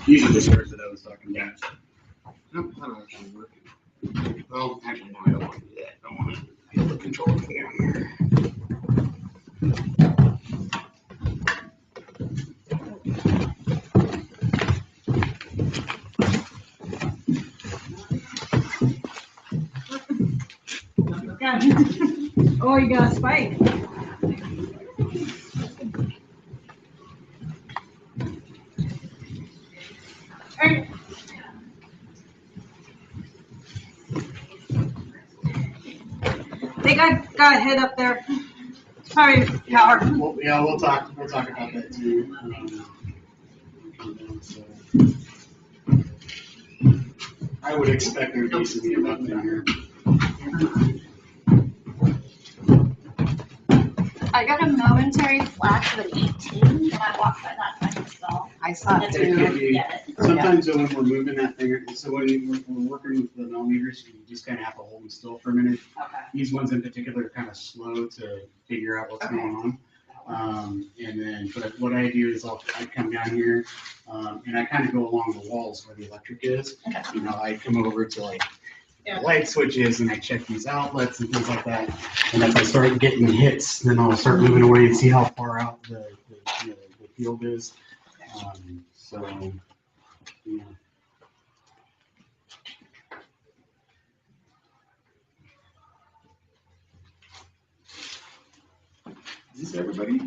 These are the stairs that I was talking about. Nope, not actually working. Well, actually, no, I don't want to do that. I don't want to be able to control it down here. Oh, you got a spike. They got hit up there. Sorry, Howard. Well, yeah, we'll talk about that too. So I would expect there to be some stuff down here. I got a momentary flash of an 18 when I walked by that time as well. I saw That's it It too. could be. Get it. Sometimes when we're moving that thing, so when we're working with the millimeters, you just kind of have to hold them still for a minute. Okay. These ones in particular are kind of slow to figure out what's Okay. going on. And then, but what I do is I come down here, and I kind of go along the walls where the electric is. Okay. You know, I come over to like Yeah. the light switches and I check these outlets and things like that. And if I start getting hits, then I'll start moving away and see how far out the field is. So, yeah. Is this everybody?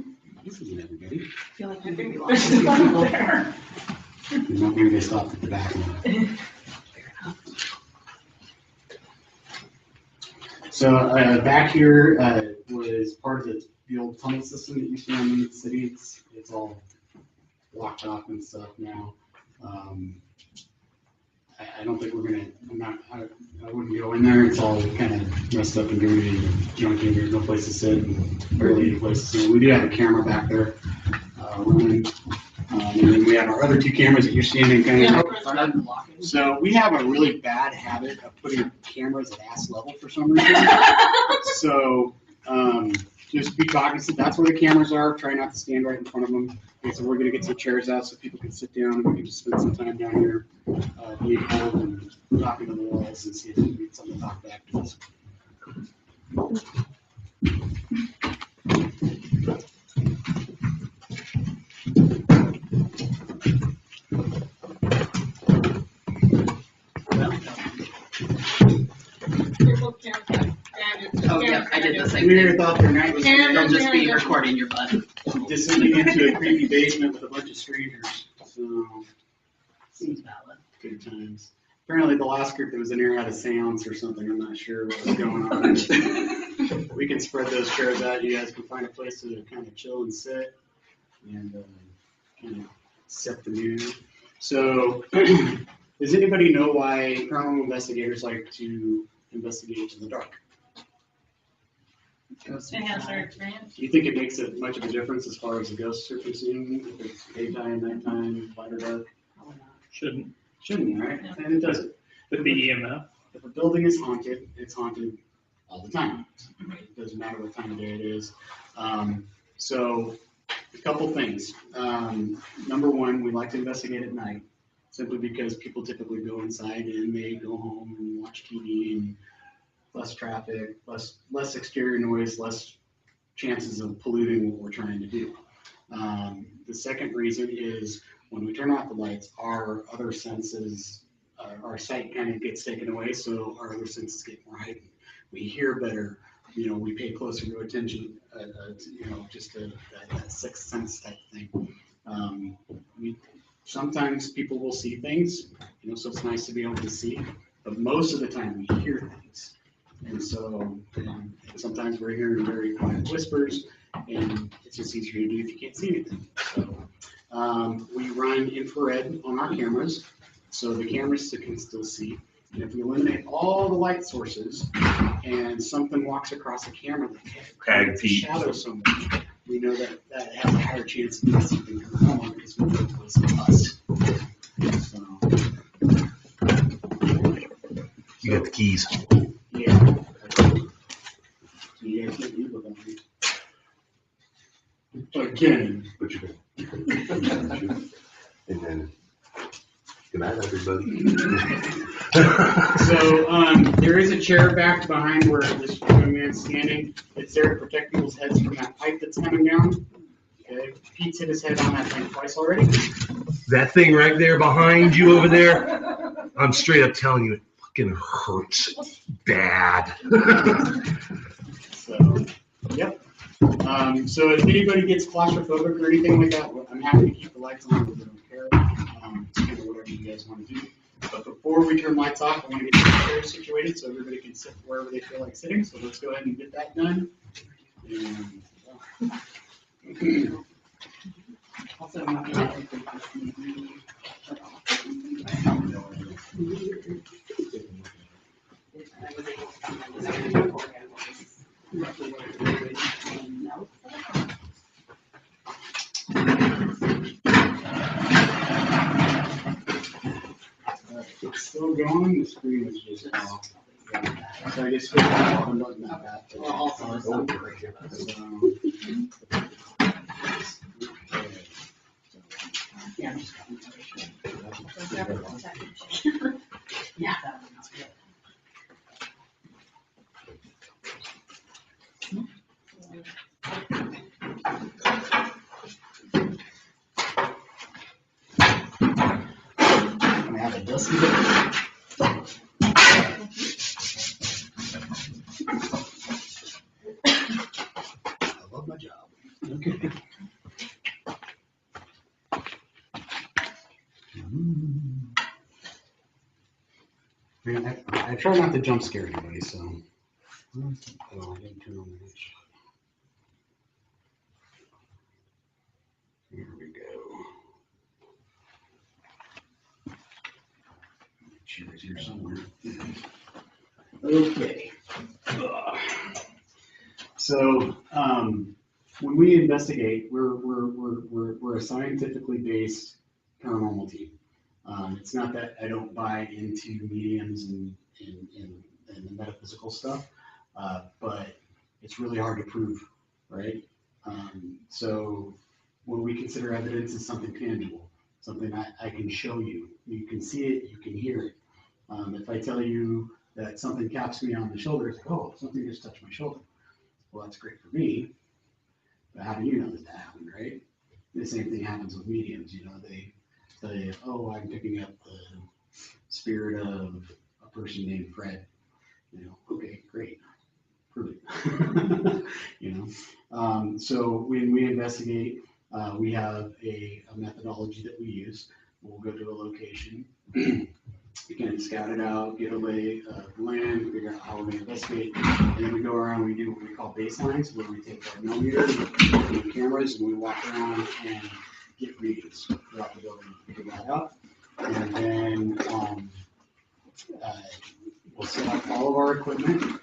This isn't everybody. I feel like you're gonna be lost in people there. Maybe they stopped at the back. So back here was part of the old tunnel system that used to run in the city. It's all blocked off and stuff now. I don't think we're gonna. I wouldn't go in there. It's all kind of messed up and dirty and junky. There's no place to sit and barely any place to sit. We do have a camera back there running. And then we have our other two cameras that you're seeing in kind of. So we have a really bad habit of putting cameras at ass level for some reason. So just be cognizant. That's where the cameras are. Try not to stand right in front of them. Okay, so we're gonna get some chairs out so people can sit down and we can just spend some time down here, being cold and talking to the walls and see if we can get something to talk back to us. Oh, yeah, I did the same We never thing. thought their night was They'll just be recording your butt. descending into a creepy basement with a bunch of strangers. So Seems valid. good times. Apparently the last group that was in here had a seance or something. I'm not sure what was going on. We can spread those chairs out. You guys can find a place to kind of chill and sit and kind of set the mood. So does anybody know why paranormal investigators like to investigate in the dark? Enhance their experience. Do you think it makes it much of a difference as far as the ghosts are concerned? If it's daytime, nighttime, light or dark? Shouldn't. Shouldn't, right? No. And it doesn't. But the EMF. If a building is haunted, it's haunted all the time. It doesn't matter what time of day it is. So a couple things. Number one, we like to investigate at night simply because people typically go inside and they go home and watch TV and less traffic, less exterior noise, less chances of polluting what we're trying to do. The second reason is when we turn off the lights, our other senses, our sight kind of gets taken away, so our other senses get more heightened. We hear better, we pay closer to attention, just that sixth sense type thing. Sometimes people will see things, so it's nice to be able to see, but most of the time we hear things. And so sometimes we're hearing very quiet whispers, and it's just easier to do if you can't see anything. So we run infrared on our cameras, so the cameras can still see. And if we eliminate all the light sources and something walks across the camera that the shadow so much, we know that has a higher chance of being something come on because we know it was us. So, You got the keys. yeah. You guys can't leave without me. Again. Put your and then Good night, everybody. So, there is a chair back behind where this young man's standing. It's there to protect people's heads from that pipe that's coming down. Okay, Pete's hit his head on that thing twice already. That thing right there behind you over there, I'm straight up telling you, it fucking hurts bad. So, yep. So if anybody gets claustrophobic or anything like that, I'm happy to keep the lights on, I don't care. It's kind of whatever you guys want to do. But before we turn lights off, I want to get the chairs situated so everybody can sit wherever they feel like sitting. So let's go ahead and get that done. And, Also, I'm not gonna take it's still going, the screen is just off. So I just hit that one button out that. Yeah. Yeah. I have a dusty bit. I love my job. Okay. I try not to jump scare anybody, so. Oh, I didn't turn on the hitch. Here we go. Cheers here somewhere. Okay. So, when we investigate, we're a scientifically based paranormal team. It's not that I don't buy into mediums and the metaphysical stuff, but it's really hard to prove, right? So when we consider evidence as something tangible, something I can show you, you can see it, you can hear it. If I tell you that something taps me on the shoulder, it's like, oh, something just touched my shoulder. Well, that's great for me, but how do you know that that happened, right? The same thing happens with mediums, you know, they say, oh, I'm picking up the spirit of a person named Fred. You know, okay, great, prove it. You know, so when we investigate, we have a methodology that we use. We'll go to a location, again, scout it out, get a lay of the land, figure out how we're going to investigate, and then we go around. We do what we call baselines, where we take our millimeter, and cameras, and we walk around and get readings throughout the building, figure that out, and then we'll set up all of our equipment,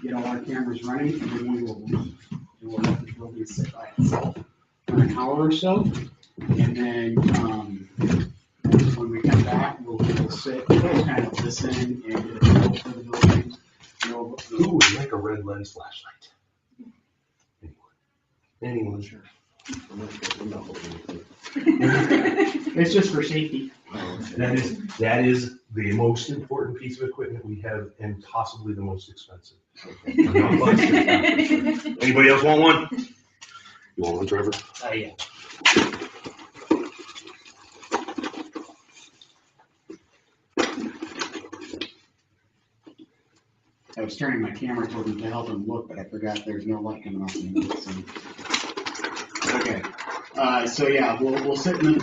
get all our cameras running, and then we will leave. And we'll let the building sit by itself for an hour or so, and then when we come back, we'll sit, kind of listen, and get a feel for the building. Who would like a red lens flashlight? Anyone, sure. It's just for safety. That is the most important piece of equipment we have, and possibly the most expensive. Anybody else want one? You want one, Trevor? Yeah. I was turning my camera toward him to help him look, but I forgot there's no light coming off the end. So. Okay. So yeah, we'll sit in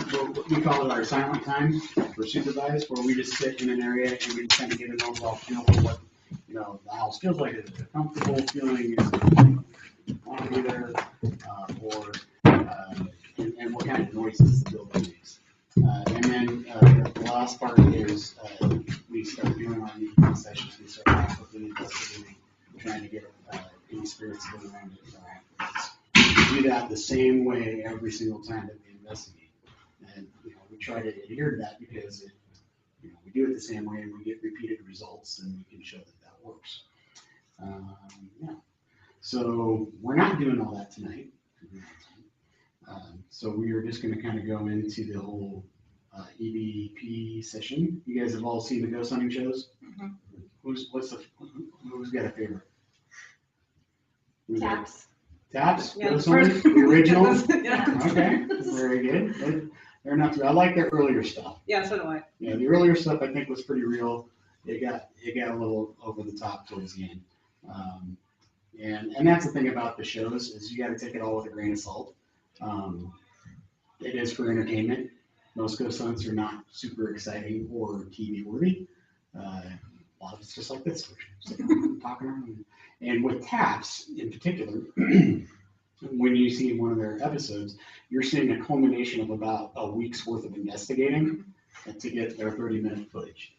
we call it our silent time for supervised, where we just sit in an area and we just kind of get an overall feel for what, you know, the house feels like. Is it a comfortable feeling? Is it want to be there? And what kind of noises the building makes. And then the last part is we start doing our meeting sessions. We start actively investigating, trying to get any spirits that are around it. We do that the same way every single time that we investigate. And you know, we try to adhere to that because we do it the same way and we get repeated results and we can show that that works. Yeah. So we're not doing all that tonight. So we are just going to kind of go into the whole EVP session. You guys have all seen the ghost hunting shows? Mhm. Who's got a favorite? Taps. Taps? Yeah, Ghost the first- hunters? The original? Yeah. Okay, very good. They're not too, I like their earlier stuff. Yeah, so do I. Yeah, the earlier stuff I think was pretty real. It got a little over the top towards the end. And that's the thing about the shows is you got to take it all with a grain of salt. It is for entertainment. Most ghost hunts are not super exciting or TV worthy. A lot of it's just like this, talking around. And with Taps in particular, when you see one of their episodes, you're seeing a culmination of about a week's worth of investigating to get their 30-minute footage.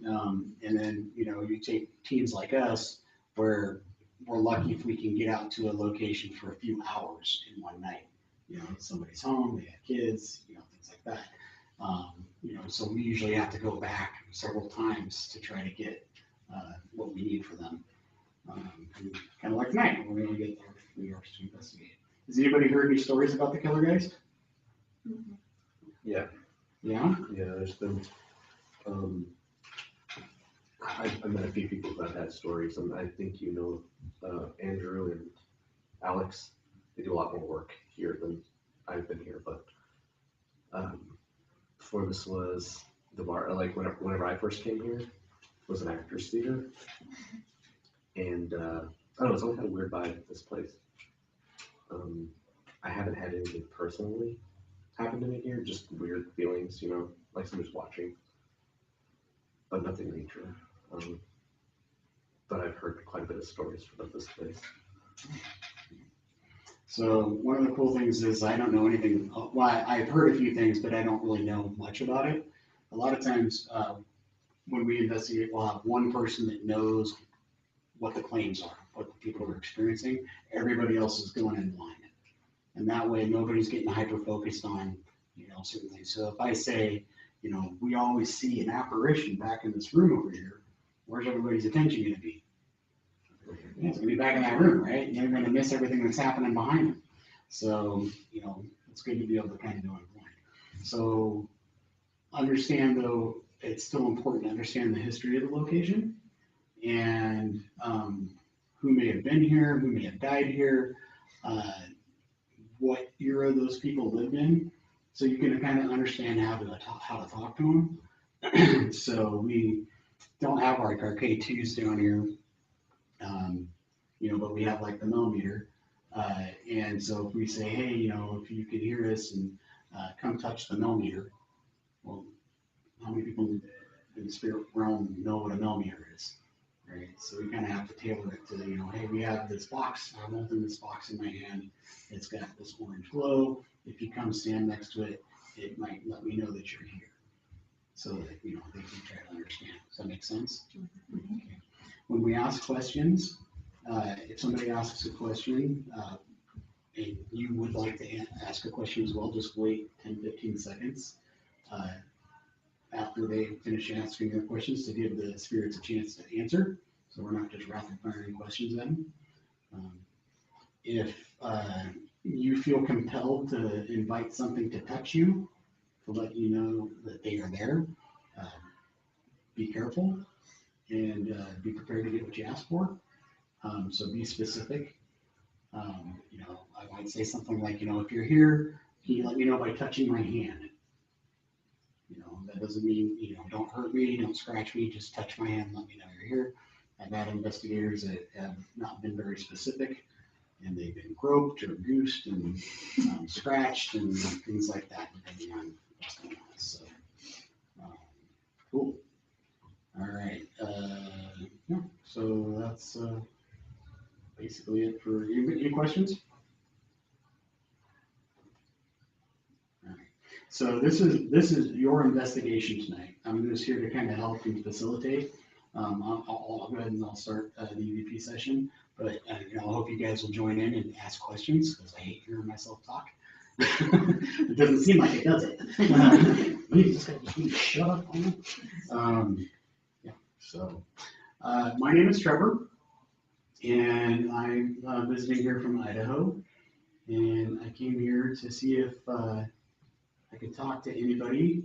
And then, you take teams like us where we're lucky if we can get out to a location for a few hours in one night. Somebody's home, they have kids, things like that. So we usually have to go back several times to try to get what we need for them. Kind of like tonight, we're going to get there 3 hours to investigate. Has anybody heard any stories about the Kellergeist? Yeah. Yeah? Yeah, there's been, I've met a few people that have had stories, and I think Andrew and Alex, they do a lot more work here than I've been here, but before this was the bar, like whenever I first came here, was an actor's theater, and I don't know, it's always had a weird vibe at this place. I haven't had anything personally happen to me here, just weird feelings, like somebody's watching, but nothing major. But I've heard quite a bit of stories about this place. So one of the cool things is I don't know anything. Well, I've heard a few things, but I don't really know much about it. A lot of times when we investigate, we'll have one person that knows what the claims are, what the people are experiencing. Everybody else is going in blind. And that way nobody's getting hyper-focused on, certain things. So if I say, we always see an apparition back in this room over here, where's everybody's attention going to be? Yeah, it's going to be back in that room, right? You're going to miss everything that's happening behind them. So, it's good to be able to kind of know it blind. So understand, though, it's still important to understand the history of the location and who may have been here, who may have died here, what era those people lived in, so you can kind of understand how to talk to them. So we don't have our K2s down here, but we have like the millimeter. And so if we say, hey, if you can hear us and come touch the millimeter, well, how many people in the spirit realm know what a millimeter is? Right, so we kind of have to tailor it to, hey, we have this box. I'm holding this box in my hand. It's got this orange glow. If you come stand next to it, it might let me know that you're here. So that, they can try to understand. Does that make sense? Okay. When we ask questions, if somebody asks a question and you would like to ask a question as well, just wait 10, 15 seconds after they finish asking their questions to give the spirits a chance to answer. So we're not just rapid firing questions at them. If you feel compelled to invite something to touch you, to let you know that they are there, be careful and be prepared to get what you ask for. So be specific. I might say something like, if you're here, can you let me know by touching my hand? That doesn't mean, don't hurt me, don't scratch me, just touch my hand, let me know you're here. I've had investigators that have not been very specific, and they've been groped or goosed and scratched and things like that, depending on what's going on. So, cool. All right. Yeah, so that's basically it for you. Any questions? So this is your investigation tonight. I'm just here to kind of help and facilitate. I'll go ahead and I'll start the EVP session, but I hope you guys will join in and ask questions because I hate hearing myself talk. It doesn't seem like it, does it? You just got to shut up. Yeah. So my name is Trevor, and I'm visiting here from Idaho, and I came here to see if I could talk to anybody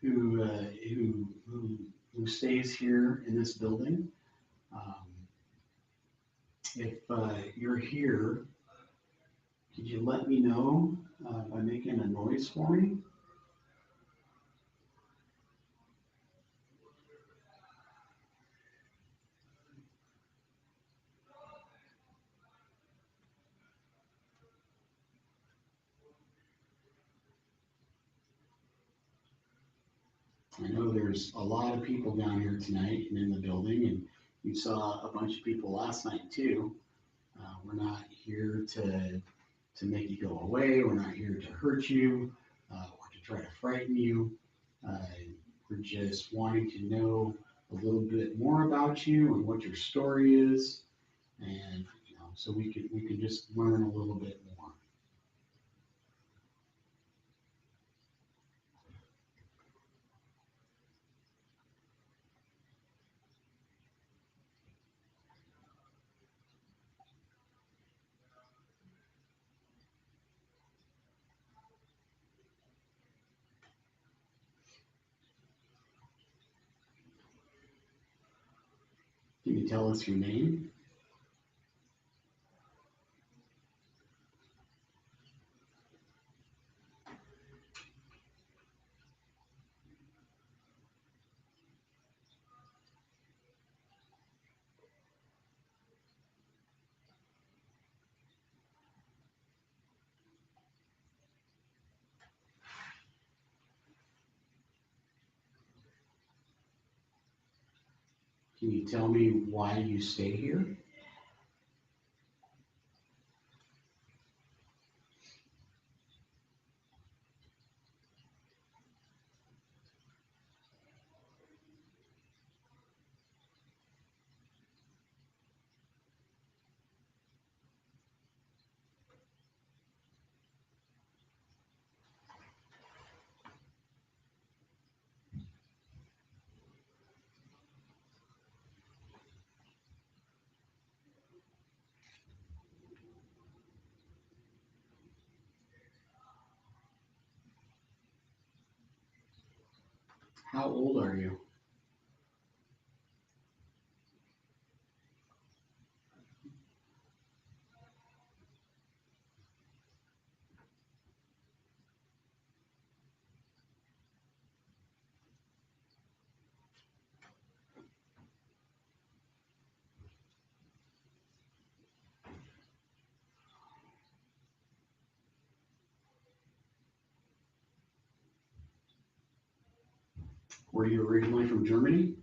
who stays here in this building. If you're here, could you let me know by making a noise for me? I know there's a lot of people down here tonight and in the building, and you saw a bunch of people last night too. We're not here to make you go away. We're not here to hurt you or to try to frighten you. We're just wanting to know a little bit more about you and what your story is, and so we can just learn a little bit more. Can you tell us your name? Can you tell me why you stay here? How old are you? Were you originally from Germany?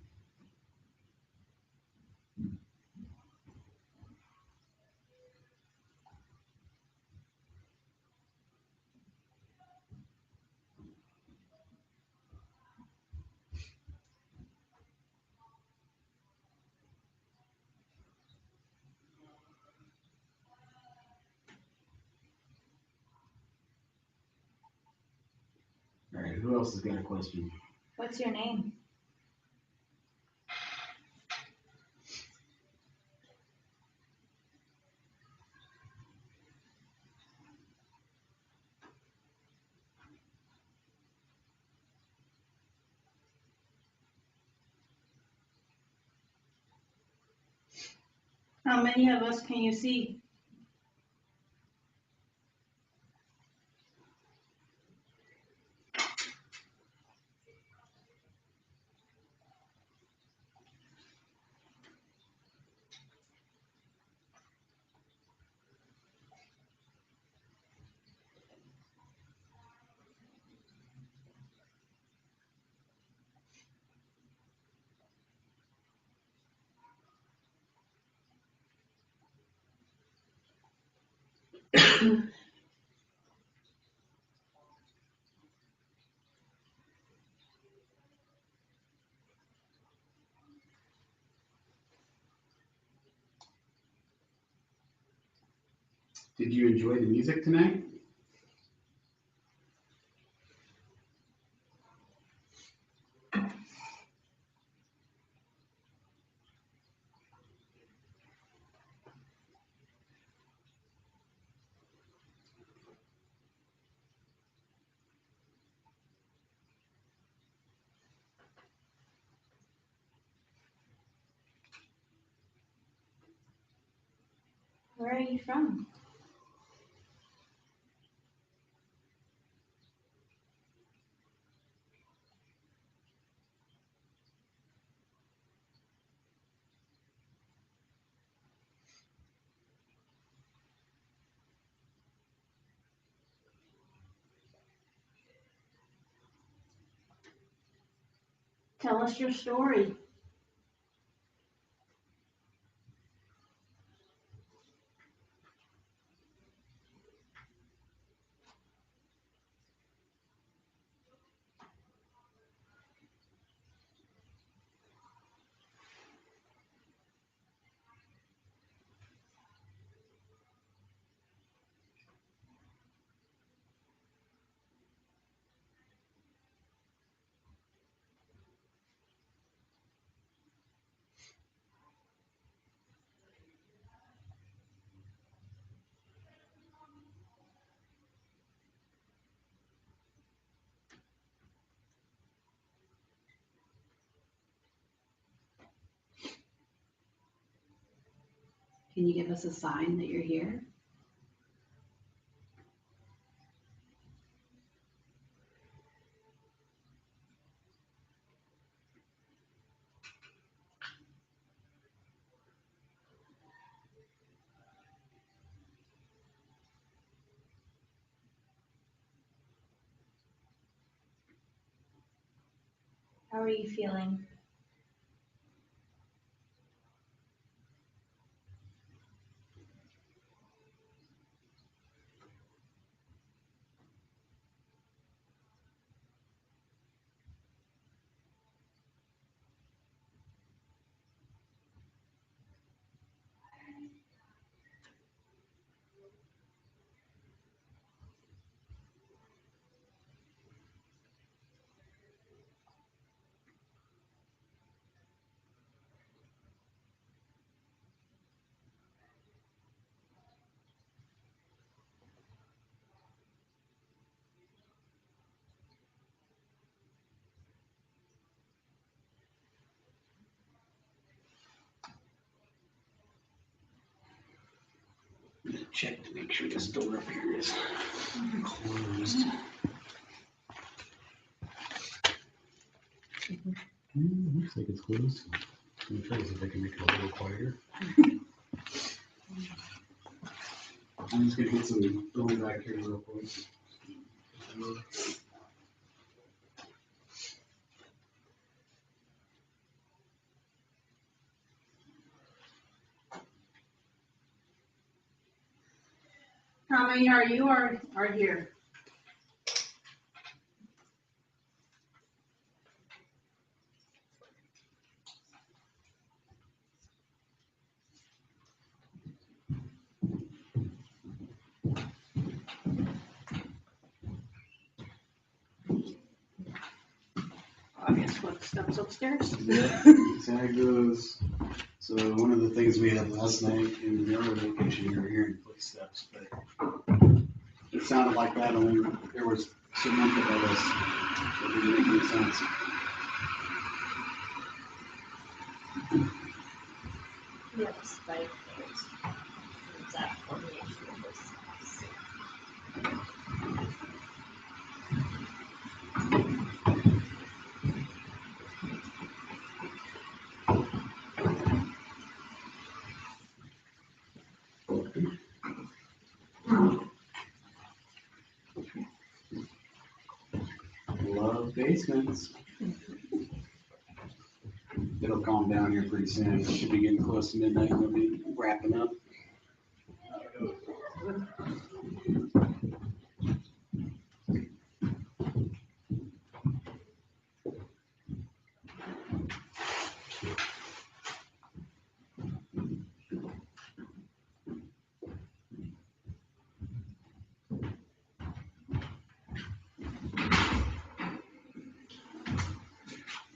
All right, who else has got a question? What's your name? How many of us can you see? Did you enjoy the music tonight? Where are you from? Tell us your story. Can you give us a sign that you're here? How are you feeling? Check to make sure this door up here is closed. Looks like it's closed. I'm gonna try to see if I can make it a little quieter. I'm just gonna get some going back here real quick. How many are you or are here? I guess what steps upstairs? Yeah, tag goes. So one of the things we had last night in the other location, you were hearing footsteps, but it sounded like that, only there was cement above us. It didn't make any sense. You have a spike there. Exact formation of this house. Love basements. It'll calm down here pretty soon. It should be getting close to midnight. We'll be wrapping up.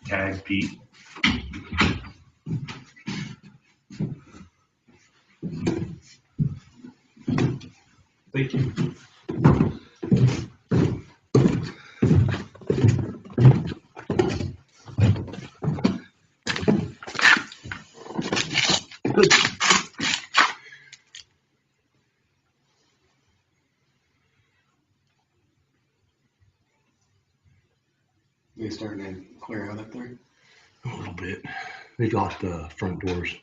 Tag Pete. Thank you. starting to clear out up there? A little bit. They locked the front doors.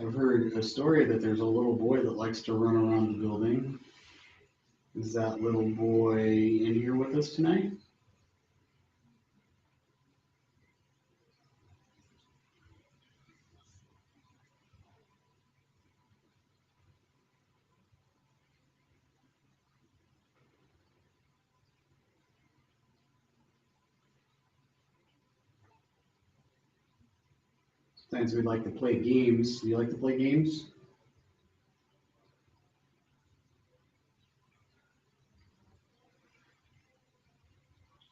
I've heard a story that there's a little boy that likes to run around the building. Is that little boy in here with us tonight? Sometimes we'd like to play games. Do you like to play games?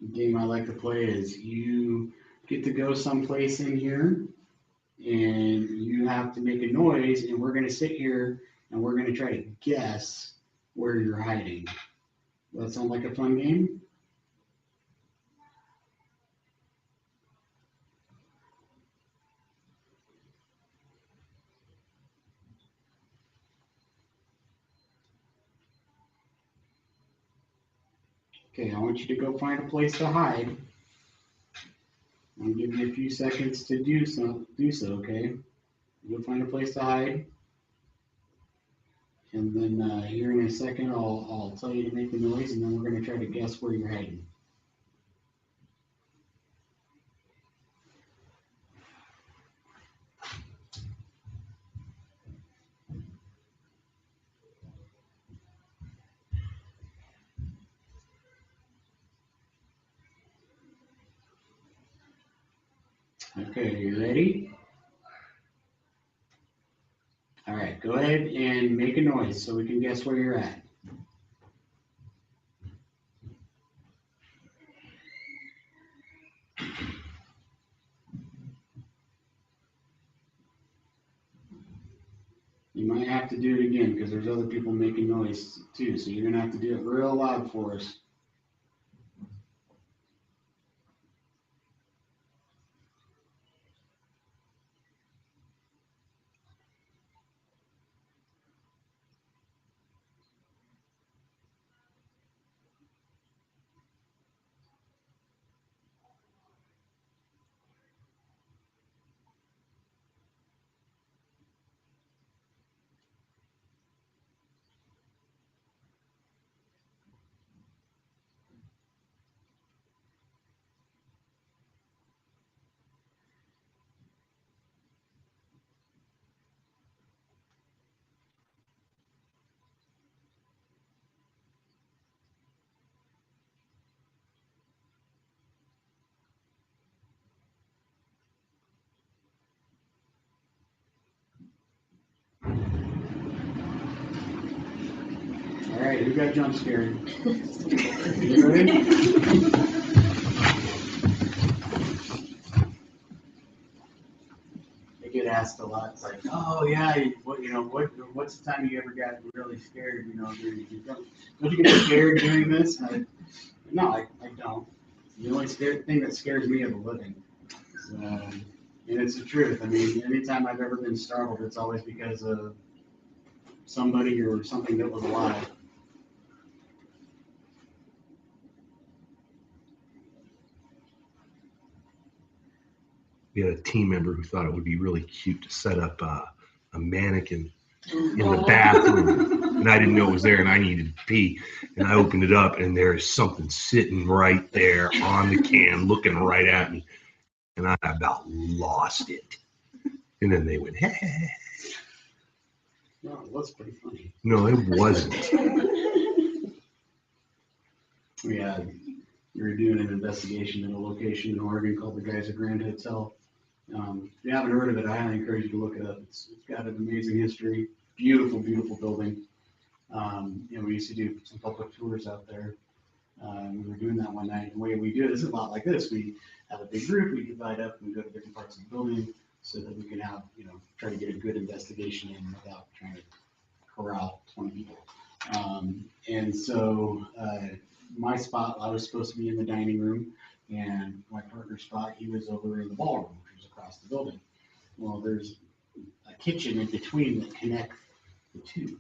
The game I like to play is you get to go someplace in here and you have to make a noise and we're going to sit here and we're going to try to guess where you're hiding. Does that sound like a fun game? Okay, I want you to go find a place to hide. I'll give you a few seconds to do so, okay? Go find a place to hide. And then here in a second, I'll tell you to make the noise, and then we're going to try to guess where you're hiding. Okay, you ready? All right, go ahead and make a noise so we can guess where you're at. You might have to do it again because there's other people making noise too, so you're gonna have to do it real loud for us. All right, who got jump scared? You ready? I get asked a lot. It's like, oh yeah, what's the time you ever got really scared? Don't you get scared during this? No, I don't. The only thing that scares me is the living. So, and it's the truth. I mean, anytime I've ever been startled, it's always because of somebody or something that was alive. We had a team member who thought it would be really cute to set up a mannequin in the bathroom, and I didn't know it was there, and I needed to pee, and I opened it up, and there's something sitting right there on the can, looking right at me, and I about lost it. And then they went, hey. No, it was pretty funny. No, it wasn't. We were doing an investigation in a location in Oregon called the Geyser Grand Hotel. If you haven't heard of it, I highly encourage you to look it up. It's got an amazing history, beautiful, beautiful building. We used to do some public tours out there. We were doing that one night. The way we do it is a lot like this. We have a big group, we divide up, we go to different parts of the building so that we can have, try to get a good investigation in without trying to corral 20 people. My spot, I was supposed to be in the dining room, and my partner's spot, he was over in the ballroom, which was across the building. Well, there's a kitchen in between that connect the two.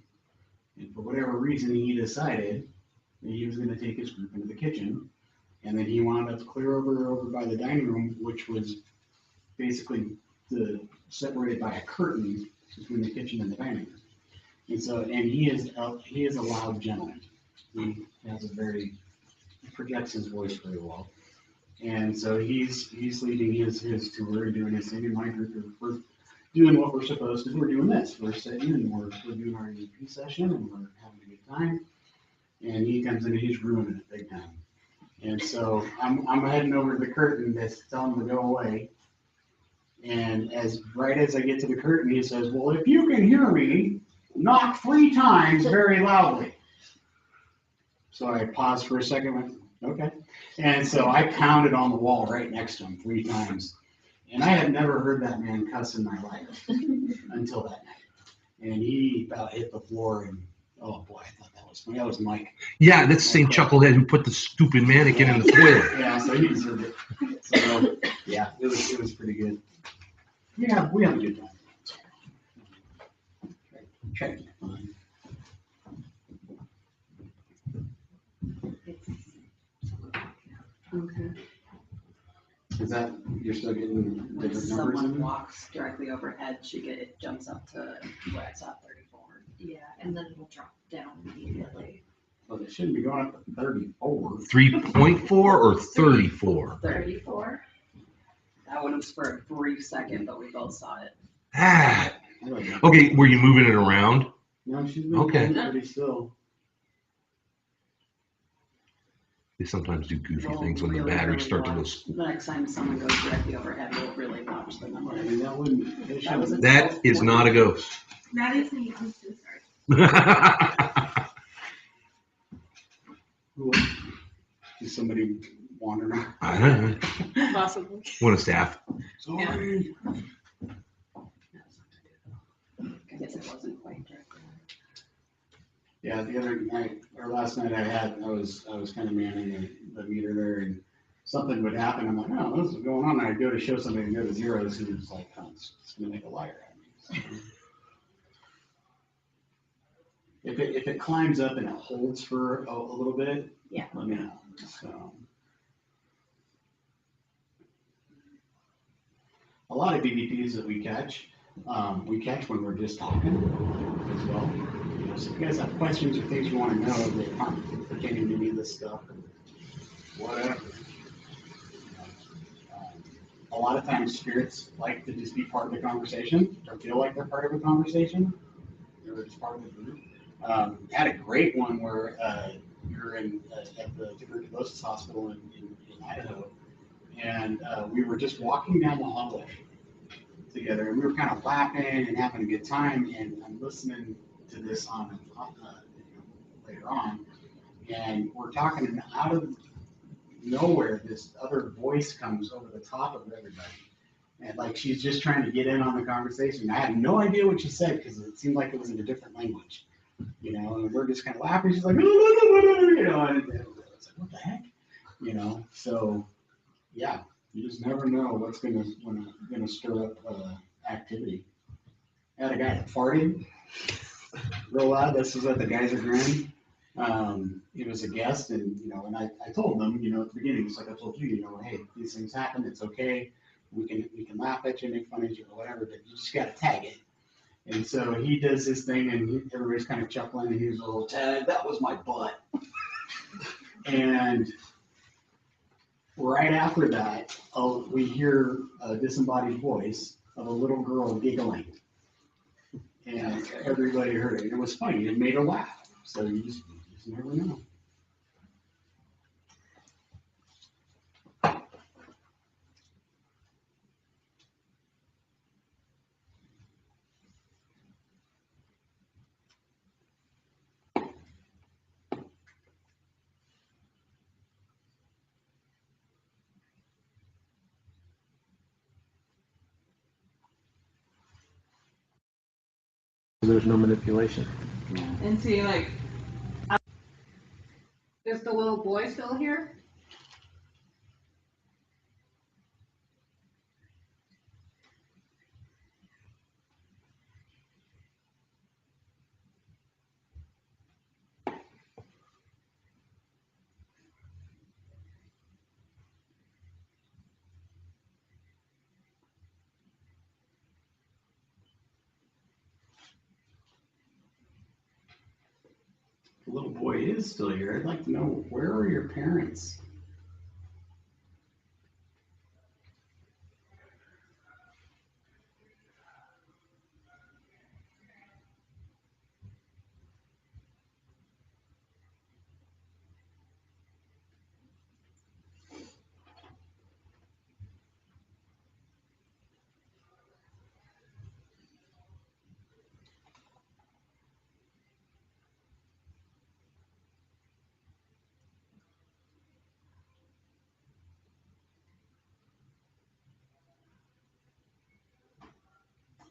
And for whatever reason, he decided that he was gonna take his group into the kitchen. And then he wound up clear over by the dining room, which was basically separated by a curtain between the kitchen and the dining room. And so, and he is a loud gentleman. He projects his voice very well. And so he's leading his tour and doing his thing. And my group, we're doing what we're supposed to do. We're doing this. We're sitting and we're doing our EP session and we're having a good time. And he comes in and he's ruining it big time. And so I'm heading over to the curtain that's telling him to go away. And right as I get to the curtain, he says, "Well, if you can hear me, knock 3 times very loudly." So I paused for a second, went, okay. And so I pounded on the wall right next to him 3 times. And I had never heard that man cuss in my life until that night. And he about hit the floor and, oh boy, I thought that was funny. That was Mike. Yeah, that's the same chucklehead who put the stupid mannequin in the toilet. Yeah, so he deserved it. So yeah, it was pretty good. Yeah, we have a good time. Try to keep it fun. Okay. Is that, you're still getting When different numbers? someone walks directly overhead, it jumps up to what I saw, 34. Yeah, and then it'll drop down immediately. Well, it shouldn't be going up to 34. 3.4 or 34? 34. That one was for a brief second, but we both saw it. Ah. Okay, were you moving it around? No, she's Okay. been pretty still. They sometimes do goofy We'll things when the really, batteries really start to watch. go. The next time someone goes directly overhead, we'll really watch the number. I mean, that wouldn't, it That was shouldn't. That is not a ghost. That is me. I'm so sorry. Is somebody wandering? I don't know. Possibly. One of staff. Sorry. I guess it wasn't quite directly. Yeah, the other night, or last night I was kind of manning the meter there and something would happen. I'm like, oh, this is going on. And I'd go to show somebody and go to zeros and it's like, oh, it's going to make a liar out of me. So, if it climbs up and it holds for a little bit, Yeah. let me know. So, a lot of BBPs that we catch when we're just talking as well. You know, so if you guys have questions or things you want to know that aren't pertaining to any of this stuff, whatever. A lot of times spirits like to just be part of the conversation or feel like they're part of the conversation. They're just part of the group. Had a great one where we were at the tuberculosis hospital in Idaho, and we were just walking down the hallway together, and we were kind of laughing and having a good time. And I'm listening to this on later on, and we're talking, and out of nowhere, this other voice comes over the top of everybody. And like she's just trying to get in on the conversation. I had no idea what she said because it seemed like it was in a different language, you know, and we're just kind of laughing. She's like, you know, and it's like, what the heck? You know, so yeah, you just never know what's gonna stir up activity. I had a guy that farted real loud. This is at the Geyser Grand. He was a guest, and you know, and I told them, you know, at the beginning, just like I told you, you know, hey, these things happen. It's okay. We can laugh at you, make fun of you, or whatever, but you just gotta tag it. And so he does his thing, and everybody's kind of chuckling, and he's a little tag. That was my butt. And right after that, we hear a disembodied voice of a little girl giggling, and everybody heard it. It was funny. It made her laugh. So you just never know. There's no manipulation. And see, like, is the little boy still here? the little boy is still here, I'd like to know, where are your parents?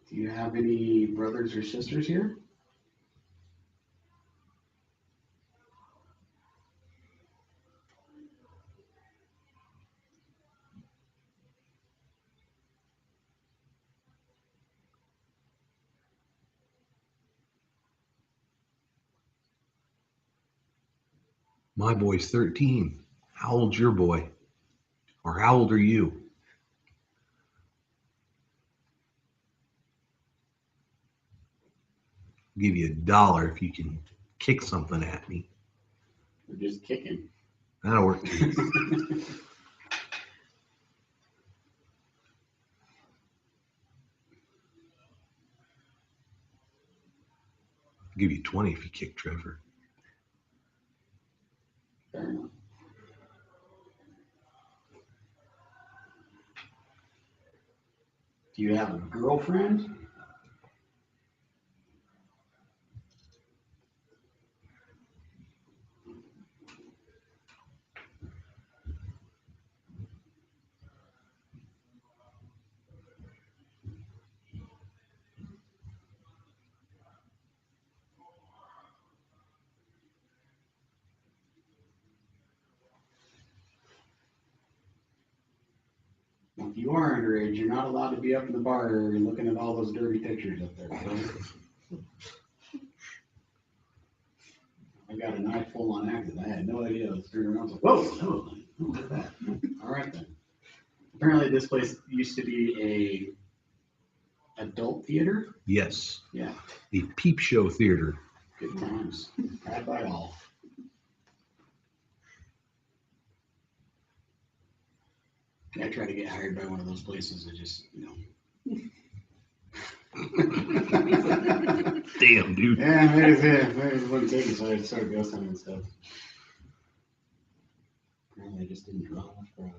Do you have any brothers or sisters here? My boy's 13. How old's your boy? Or how old are you? I'll give you $1 if you can kick something at me. We're just kicking. That'll work too. I'll give you 20 if you kick Trevor. Fair enough. Do you have a girlfriend? If you are underage, you're not allowed to be up in the bar area looking at all those dirty pictures up there. Okay? I got a knife full on accident. I had no idea. I was turning around. I was like, whoa, that was nice. Who did that? All right then. Apparently, this place used to be a adult theater. Yes. Yeah, A peep show theater. good times. Had by all. I tried to get hired by one of those places. I just, Damn, dude. Yeah, maybe it wouldn't take it, so I started ghost hunting and stuff. Apparently, I just didn't draw enough crowd.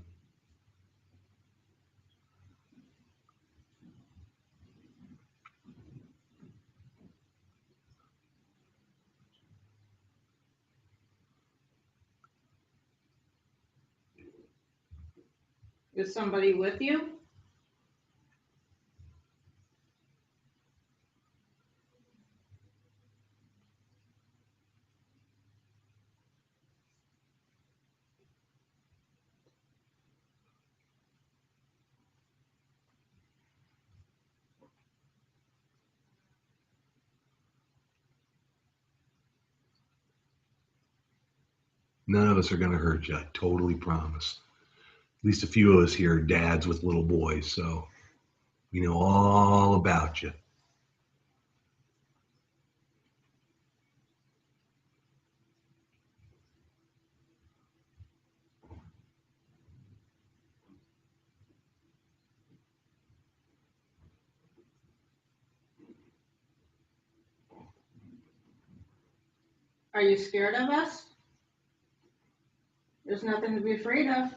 Is somebody with you? None of us are going to hurt you. I totally promise. At least a few of us here are dads with little boys, so we know all about you. Are you scared of us? There's nothing to be afraid of.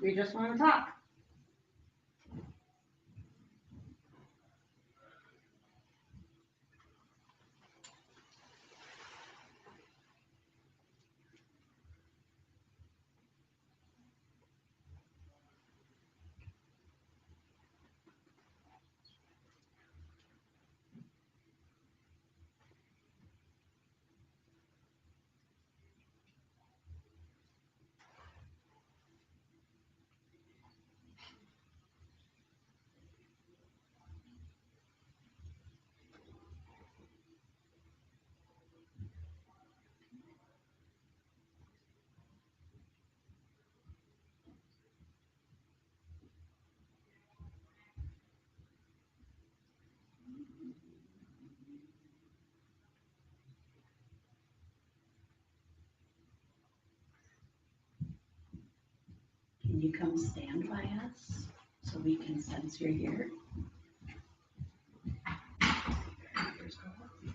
We just want to talk. you come stand by us so we can sense you're here?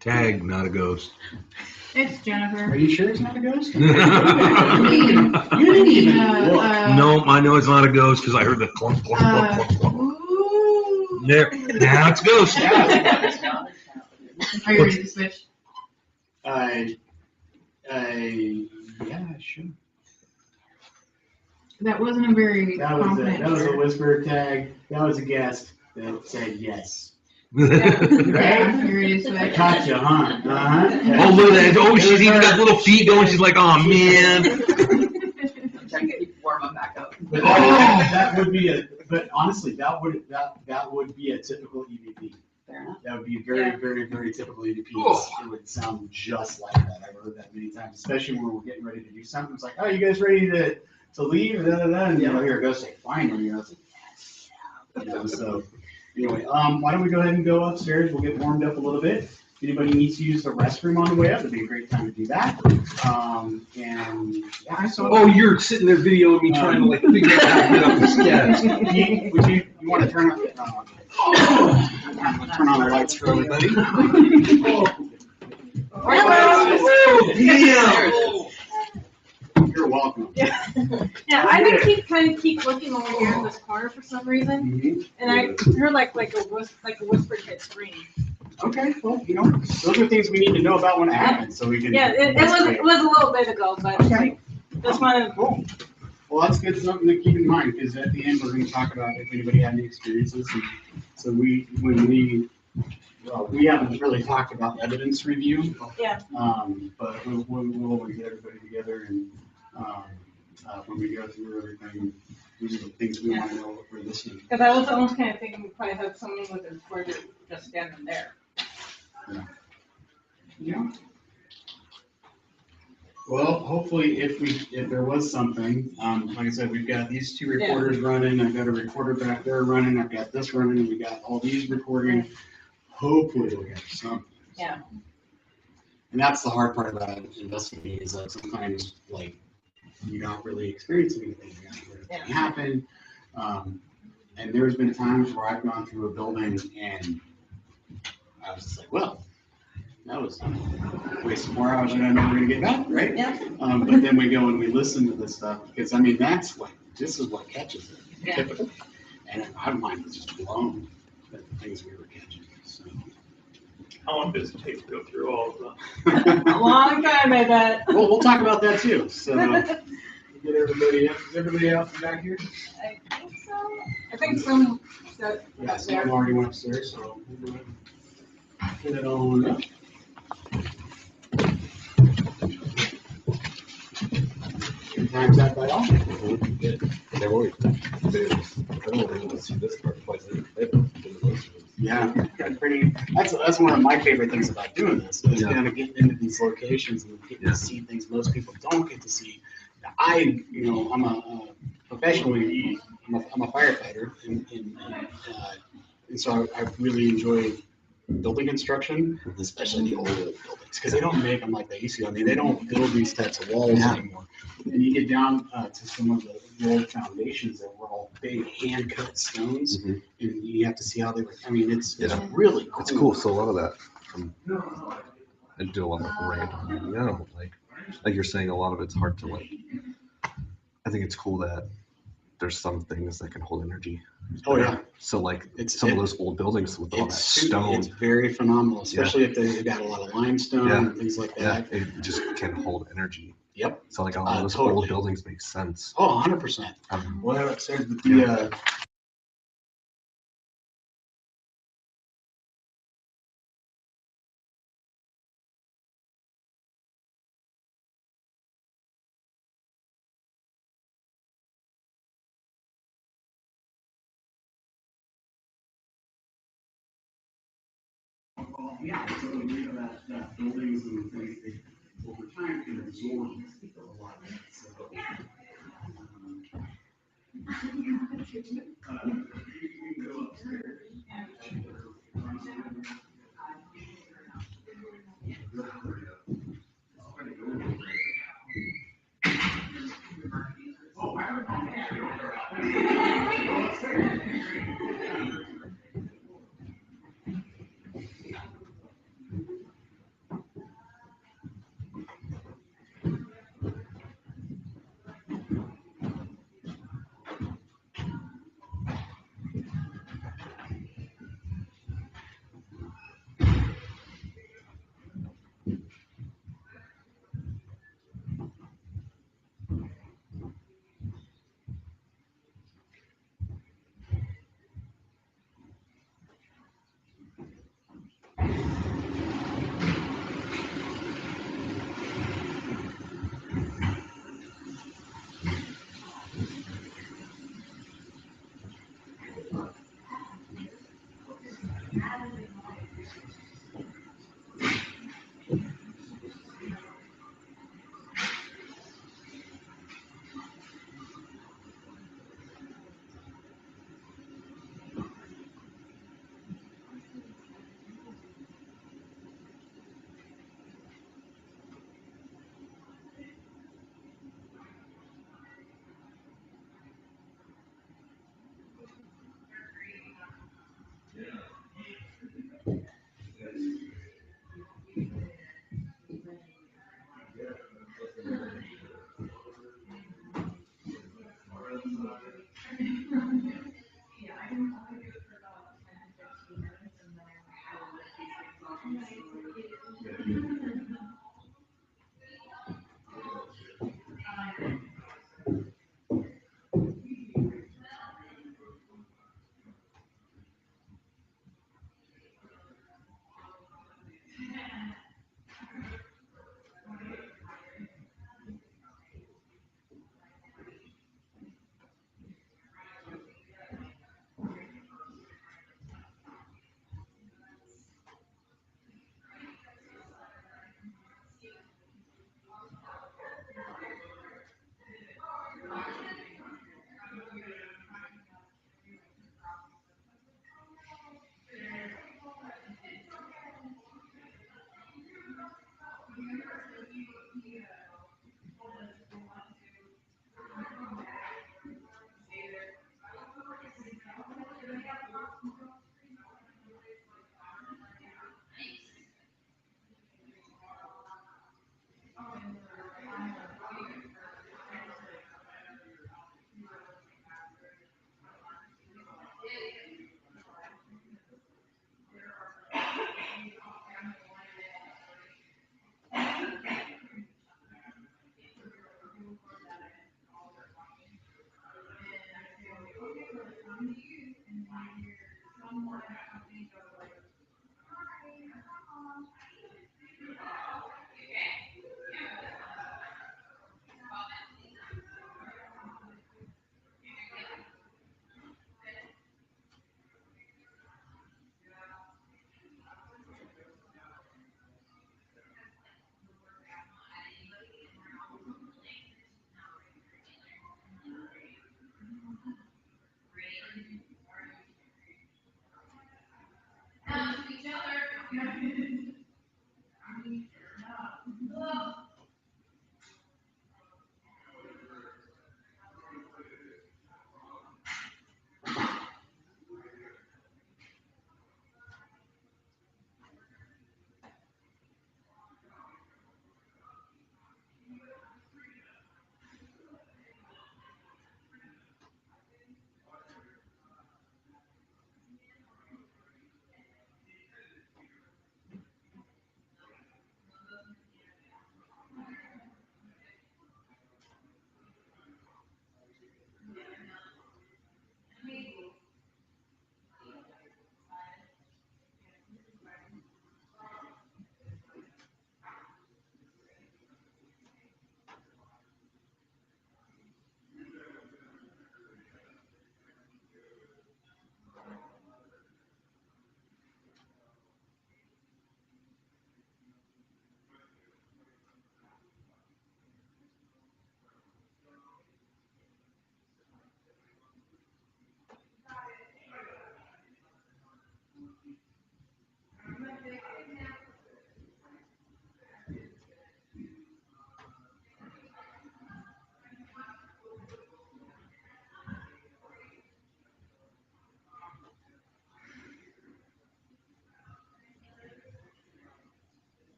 Tag, not a ghost. It's Are Jennifer. you sure it's not a ghost? No, You didn't even look. I know it's not a ghost because I heard the clunk, clunk, clunk, clunk, clunk. Ooh. There, now it's a ghost. Are you ready to switch? Yeah, sure. That wasn't a very confident. That was a answer. whisper tag. That was a guest that said yes. Yeah, Right? you're ready to I switch. caught you, huh? Oh, look at that. Oh, she's even got little feet going. She's like, oh, man. I'm trying to keep warming back up. But that would be but honestly, that would be a typical EVP. Fair enough. That would be very, Yeah. very, very typical EVP. Oh. It would sound just like that. I've heard that many times, especially when we're getting ready to do something. It's like, oh, you guys ready to leave? Da, da, da. And you know, here, go say, finally. You know, it's like, yes. You know, so anyway, why don't we go ahead and go upstairs? We'll get warmed up a little bit. If anybody needs to use the restroom on the way up, it'd be a great time to do that. And yeah, so Oh, you're sitting there videoing me trying to like figure out how to get up the steps. you want to turn on? Turn on the lights for everybody. You're welcome. Yeah, I would keep looking over here in this corner for some reason, Mhm. and I heard like a whispered kid scream. Okay, well, you know, those are things we need to know about when it happens, so we can. Yeah, it was a little bit ago, but Okay. like, just wanted. Cool. Well, that's good, something to keep in mind, because at the end, we're gonna talk about if anybody had any experiences. And so we haven't really talked about evidence review. Yeah. But we'll get everybody together and, when we go through everything, these are the things we wanna know what we're listening to. Because I was almost kind of thinking we probably had someone with a recorder just standing there. Yeah. Well, hopefully, if there was something, like I said, we've got these two recorders running, I've got a recorder back there running, I've got this running, and we got all these recording. Hopefully we'll get something. Yeah. And that's the hard part about investigating, is that sometimes, like, you don't really experience anything, you don't hear anything happen. And there's been times where I've gone through a building and I was just like, well, that was a waste of 4 hours that I know we're gonna get back, right? Yeah. But then we go and we listen to this stuff, because I mean, this is what catches it Yeah. typically. And my mind was just blown at the things we were catching, so. How long does it take to go through all of them? A long time, I bet. Well, we'll talk about that too, so. Get everybody up, is everybody else back here? I think so. I think some. Yeah, Sam already went upstairs, so. We'll get it on up. Good times out by all? They're always, I don't really want to see this part twice. Yeah, that's one of my favorite things about doing this, is Yeah. kind of getting into these locations and getting Yeah. to see things most people don't get to see. I'm a professionally, I'm a firefighter, and so I really enjoy building construction, especially the old buildings, because they don't make them like they used to. I mean, they don't build these types of walls Yeah. anymore. And you get down to some of the old foundations that were all big hand-cut stones, Mhm. and you have to see how they were, I mean, it's Yeah. really cool. It's cool. So a lot of that I do a lot of random, like you're saying, a lot of it's hard to like. I think it's cool that there's some things that can hold energy. Oh, yeah. So like It's- some of those old buildings with all that stone, It's very phenomenal, especially if they've got a lot of limestone Yeah. and things like yeah, that. it just can hold energy. Yep. So like a lot of those Totally. old buildings make sense. Oh, 100%. Um, Well, like I said, with yeah, so that buildings and things, over time can absorb a lot of that, so. You can go upstairs. Oh, I don't know.